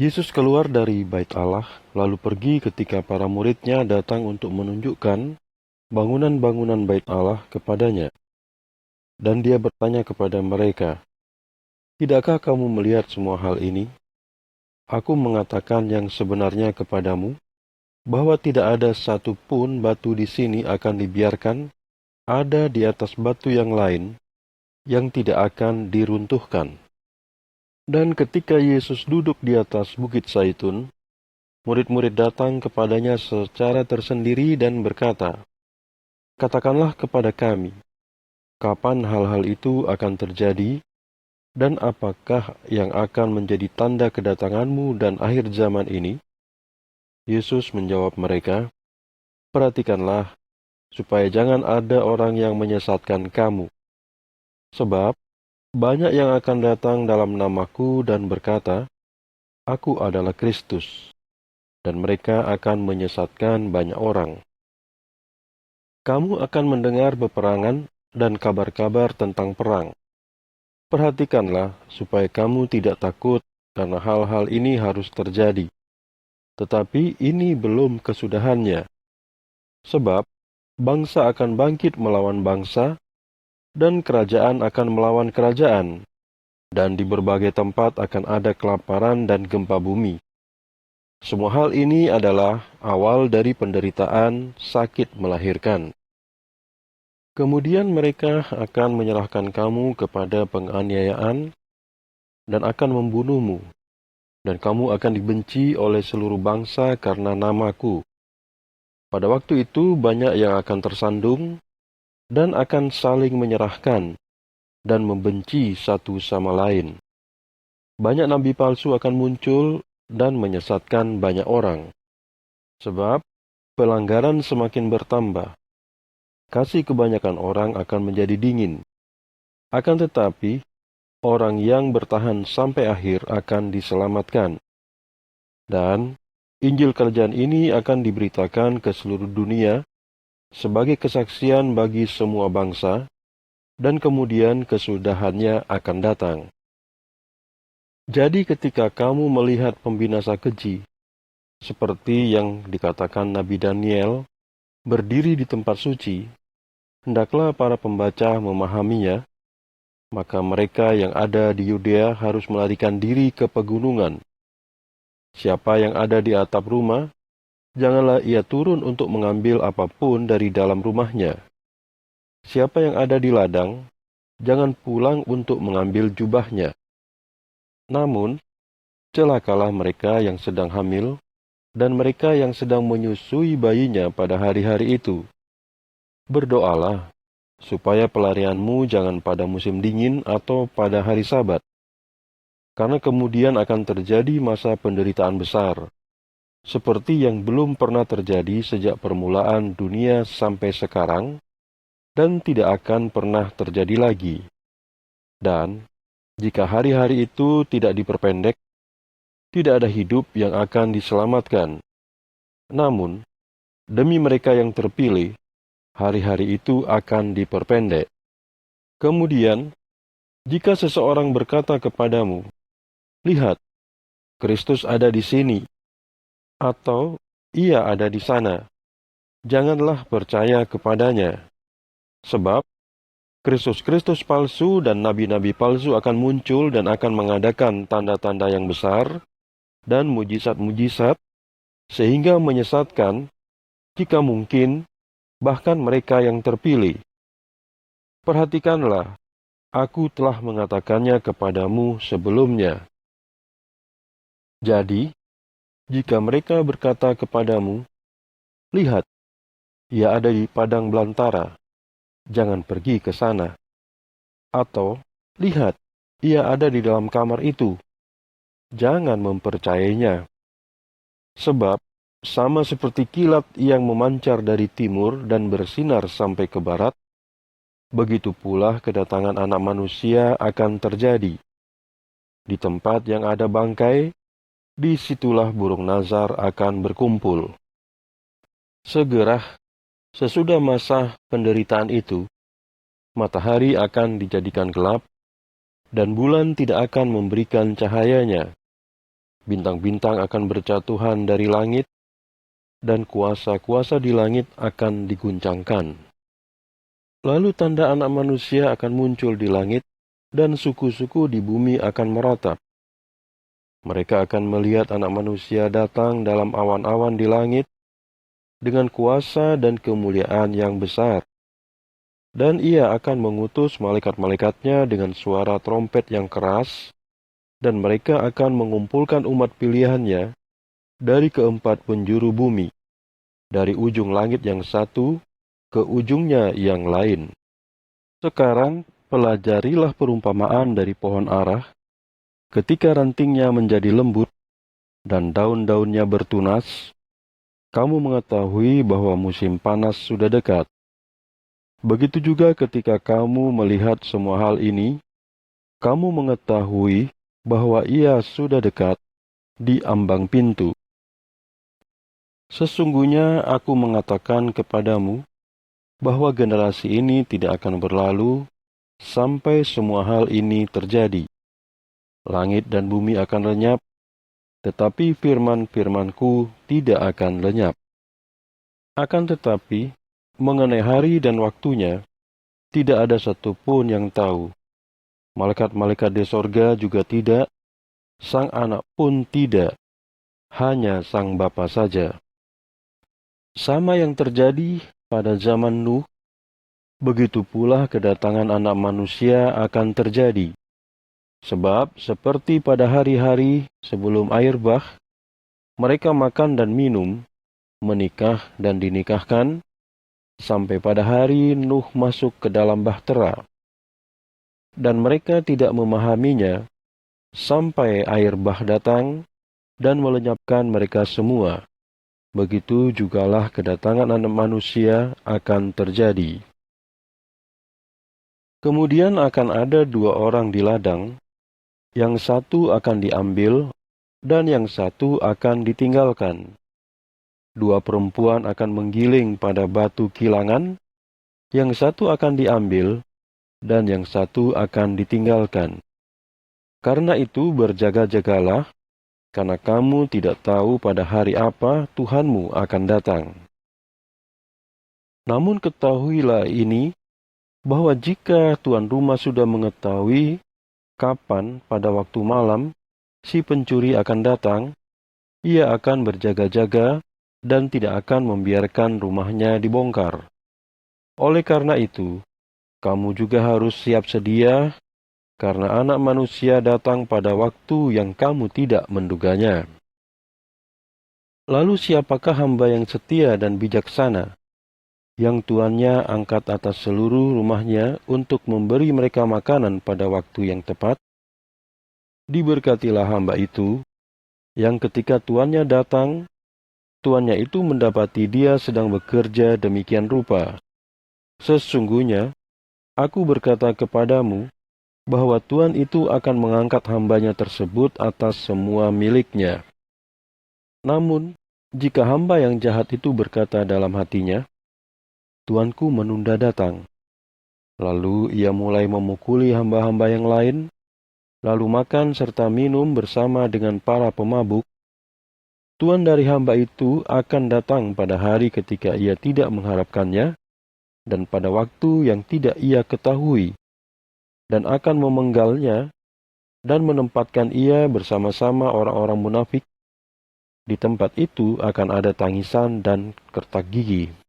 Yesus keluar dari bait Allah, lalu pergi ketika para muridnya datang untuk menunjukkan bangunan-bangunan bait Allah kepadanya. Dan dia bertanya kepada mereka, "Tidakkah kamu melihat semua hal ini? Aku mengatakan yang sebenarnya kepadamu, bahwa tidak ada satu pun batu di sini akan dibiarkan ada di atas batu yang lain yang tidak akan diruntuhkan." Dan ketika Yesus duduk di atas bukit Zaitun, murid-murid datang kepadanya secara tersendiri dan berkata, "Katakanlah kepada kami, kapan hal-hal itu akan terjadi, dan apakah yang akan menjadi tanda kedatanganmu dan akhir zaman ini?" Yesus menjawab mereka, "Perhatikanlah, supaya jangan ada orang yang menyesatkan kamu. Sebab banyak yang akan datang dalam namaku dan berkata, 'Aku adalah Kristus,' dan mereka akan menyesatkan banyak orang. Kamu akan mendengar peperangan dan kabar-kabar tentang perang. Perhatikanlah supaya kamu tidak takut, karena hal-hal ini harus terjadi. Tetapi ini belum kesudahannya. Sebab bangsa akan bangkit melawan bangsa, dan kerajaan akan melawan kerajaan, dan di berbagai tempat akan ada kelaparan dan gempa bumi. Semua hal ini adalah awal dari penderitaan sakit melahirkan. Kemudian mereka akan menyerahkan kamu kepada penganiayaan dan akan membunuhmu, dan kamu akan dibenci oleh seluruh bangsa karena namaku. Pada waktu itu banyak yang akan tersandung dan akan saling menyerahkan dan membenci satu sama lain. Banyak nabi palsu akan muncul dan menyesatkan banyak orang. Sebab pelanggaran semakin bertambah, kasih kebanyakan orang akan menjadi dingin. Akan tetapi, orang yang bertahan sampai akhir akan diselamatkan. Dan Injil kerajaan ini akan diberitakan ke seluruh dunia sebagai kesaksian bagi semua bangsa, dan kemudian kesudahannya akan datang. Jadi ketika kamu melihat pembinasa keji, seperti yang dikatakan Nabi Daniel, berdiri di tempat suci, hendaklah para pembaca memahaminya, maka mereka yang ada di Yudea harus melarikan diri ke pegunungan. Siapa yang ada di atap rumah, janganlah ia turun untuk mengambil apapun dari dalam rumahnya. Siapa yang ada di ladang, jangan pulang untuk mengambil jubahnya. Namun, celakalah mereka yang sedang hamil, dan mereka yang sedang menyusui bayinya pada hari-hari itu. Berdoalah, supaya pelarianmu jangan pada musim dingin atau pada hari Sabat. Karena kemudian akan terjadi masa penderitaan besar, seperti yang belum pernah terjadi sejak permulaan dunia sampai sekarang, dan tidak akan pernah terjadi lagi. Dan jika hari-hari itu tidak diperpendek, tidak ada hidup yang akan diselamatkan. Namun, demi mereka yang terpilih, hari-hari itu akan diperpendek. Kemudian, jika seseorang berkata kepadamu, "Lihat, Kristus ada di sini," atau "Ia ada di sana," janganlah percaya kepadanya. Sebab Kristus-Kristus palsu dan nabi-nabi palsu akan muncul dan akan mengadakan tanda-tanda yang besar dan mujizat-mujizat, sehingga menyesatkan, jika mungkin, bahkan mereka yang terpilih. Perhatikanlah, aku telah mengatakannya kepadamu sebelumnya. Jadi, jika mereka berkata kepadamu, "Lihat, ia ada di padang belantara," jangan pergi ke sana. Atau, "Lihat, ia ada di dalam kamar itu," jangan mempercayainya. Sebab, sama seperti kilat yang memancar dari timur dan bersinar sampai ke barat, begitu pula kedatangan Anak Manusia akan terjadi. Di tempat yang ada bangkai, disitulah burung nazar akan berkumpul. Segera sesudah masa penderitaan itu, matahari akan dijadikan gelap, dan bulan tidak akan memberikan cahayanya. bintang-bintang akan berjatuhan dari langit, dan kuasa-kuasa di langit akan diguncangkan. Lalu tanda Anak Manusia akan muncul di langit, dan suku-suku di bumi akan meratap. Mereka akan melihat Anak Manusia datang dalam awan-awan di langit, dengan kuasa dan kemuliaan yang besar. Dan Ia akan mengutus malaikat-malaikatnya dengan suara trompet yang keras, dan mereka akan mengumpulkan umat pilihannya dari keempat penjuru bumi, dari ujung langit yang satu ke ujungnya yang lain. Sekarang, pelajarilah perumpamaan dari pohon arah, ketika rantingnya menjadi lembut dan daun-daunnya bertunas, kamu mengetahui bahwa musim panas sudah dekat. Begitu juga ketika kamu melihat semua hal ini, kamu mengetahui bahwa ia sudah dekat di ambang pintu. Sesungguhnya aku mengatakan kepadamu bahwa generasi ini tidak akan berlalu sampai semua hal ini terjadi. Langit dan bumi akan lenyap, tetapi firman-firmanku tidak akan lenyap. Akan tetapi, mengenai hari dan waktunya, tidak ada satupun yang tahu. Malaikat-malaikat di sorga juga tidak, Sang Anak pun tidak, hanya Sang Bapa saja. Sama yang terjadi pada zaman Nuh, begitu pula kedatangan Anak Manusia akan terjadi. Sebab seperti pada hari-hari sebelum air bah, mereka makan dan minum, menikah dan dinikahkan, sampai pada hari Nuh masuk ke dalam bahtera. Dan mereka tidak memahaminya, sampai air bah datang dan melenyapkan mereka semua. Begitu jugalah kedatangan Anak Manusia akan terjadi. Kemudian akan ada dua orang di ladang, yang satu akan diambil, dan yang satu akan ditinggalkan. Dua perempuan akan menggiling pada batu kilangan, yang satu akan diambil, dan yang satu akan ditinggalkan. Karena itu berjaga-jagalah, karena kamu tidak tahu pada hari apa Tuhanmu akan datang. Namun ketahuilah ini, bahwa jika tuan rumah sudah mengetahui kapan pada waktu malam si pencuri akan datang, ia akan berjaga-jaga dan tidak akan membiarkan rumahnya dibongkar. Oleh karena itu, kamu juga harus siap sedia, karena Anak Manusia datang pada waktu yang kamu tidak menduganya. Lalu siapakah hamba yang setia dan bijaksana, yang tuannya angkat atas seluruh rumahnya untuk memberi mereka makanan pada waktu yang tepat? Diberkatilah hamba itu, yang ketika tuannya datang, tuannya itu mendapati dia sedang bekerja demikian rupa. Sesungguhnya, aku berkata kepadamu, bahwa Tuhan itu akan mengangkat hambanya tersebut atas semua miliknya. Namun, jika hamba yang jahat itu berkata dalam hatinya, Tuanku menunda datang, lalu ia mulai memukuli hamba-hamba yang lain, lalu makan serta minum bersama dengan para pemabuk, tuan dari hamba itu akan datang pada hari ketika ia tidak mengharapkannya, dan pada waktu yang tidak ia ketahui, dan akan memenggalnya, dan menempatkan ia bersama-sama orang-orang munafik. Di tempat itu akan ada tangisan dan kertak gigi.